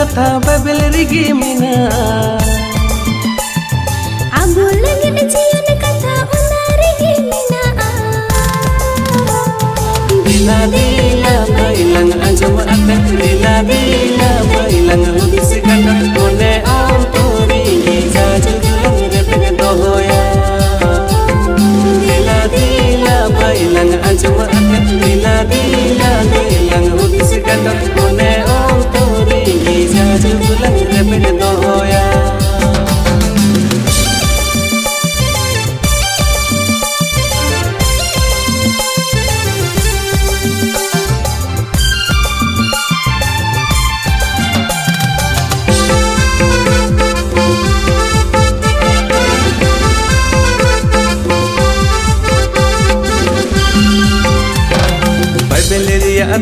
कथा Bible Rigi मिना आबो लगिन जियन कथा उना रिगी मिना दिला दिला bailang anjam ate dila dila bailang hudis kana kone om tori jaju dulang repeng dohoya dila dila bailang anjam ate dila dila bailang hudis kana kone om tori jaju dulang repeng dohoya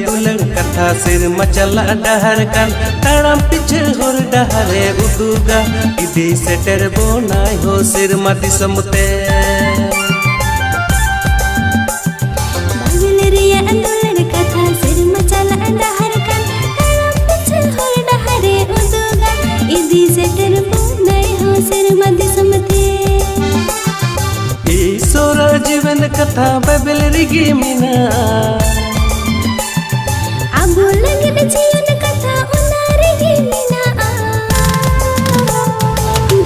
दुलंग कथा सिर मचला डहर kan ताड़म पिछे होर डहरे उदुगा इदी shutter बोनाय हो सिर मति समते Bible रिया दुलंग कथा सिर मचला डहर kan ताड़म पिछे होर डहरे उदुगा इदी सेटर बोनाय हो सिर मति समते ईश्वर जीवन कथा बाइबल रिगी मिना आबो लगिन जियन कथा उना रिगी मिना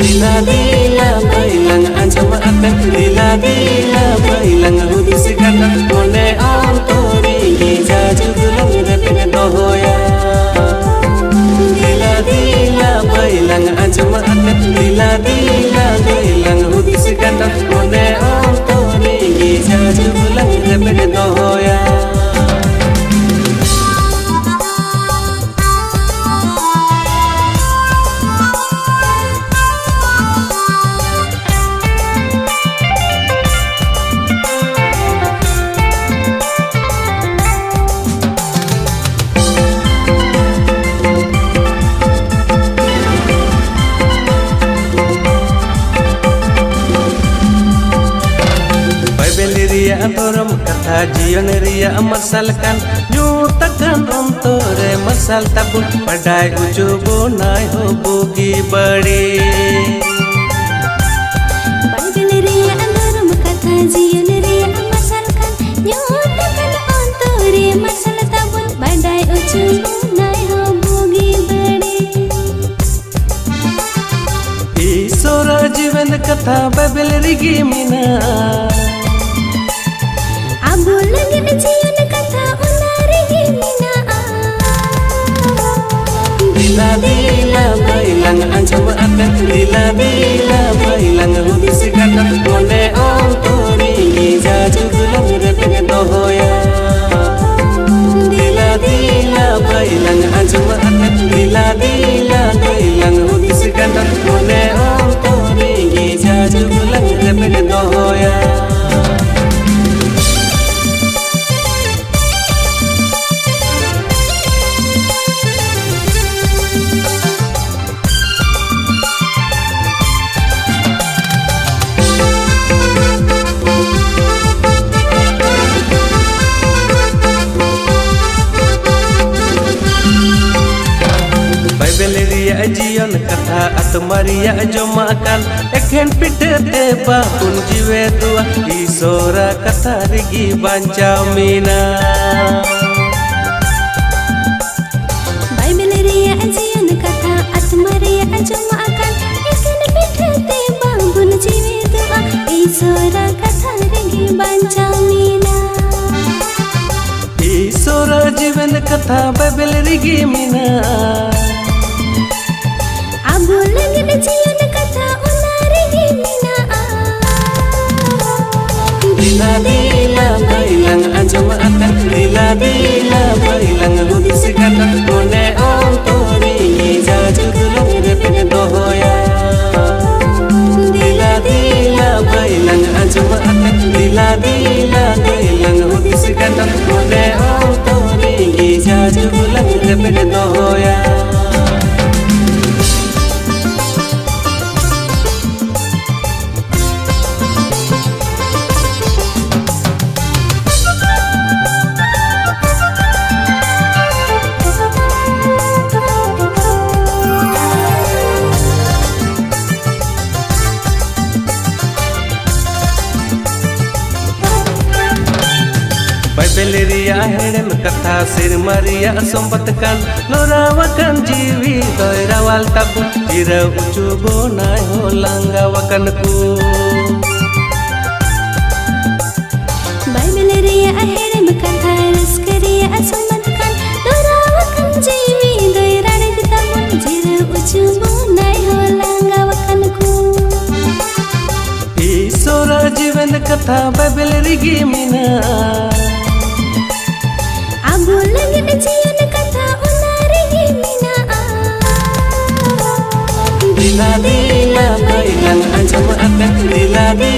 dila dila bailang anjam ate dila dila bailang hudis kana kone om tori jaju dulang repeng dohoya dila dila bailang anjam ate dila dila bailang hudis kana kone om tori jaju dulang repeng dohoya Antoram kata jion ria masalkan nyutakan ontore masal tabun padai uju bonai ho bugi badi Bible रिया अंतरम कथा जियन रिया masalkan nyutakan ontore masal tabun padai uju bonai ho bugi badi ईश्वर जीवन कथा Bible Rigi मिना आबो लगिन जियन कथा उना Rigi मिना dila dila bailang anjam ate dila dila bailang hudis kana kone om tori jaju dulang repeng dohoya dila dila bailang anjam ate dila dila bailang hudis kana kone om tori jaju dulang repeng dohoya jion kata atmaria jomakan eken pitete babun jiwe dua isora kata rigi bancamina Bible रिया जियन कथा atmaria jomakan eken pitete babun jiwe dua isora kata rigi bancamina isora जीवन कथा Bible Rigi मिना आबो लगिन जियन कथा उना Rigi मिना dila dila bailang anjam ate dila dila bailang hudis kana kone om tori jaju dulang repeng dohoya dila dila bailang anjam ate dila dila bailang hudis kana kone om tori jaju dulang repeng dohoya herem katha sirmaria sombat kan lorawakan jiwi doi rawal tabun jira ucu bonai holanggawakan ku Bible ria herem katha raskaria sombat kan lorawakan jiwi doi rawal tabun jira ucu bonai holanggawakan ku Isora जीवन कथा Bible Rigi Meena Abu lagi jian kata unari mina Dila dila bailang anjam akan dila dila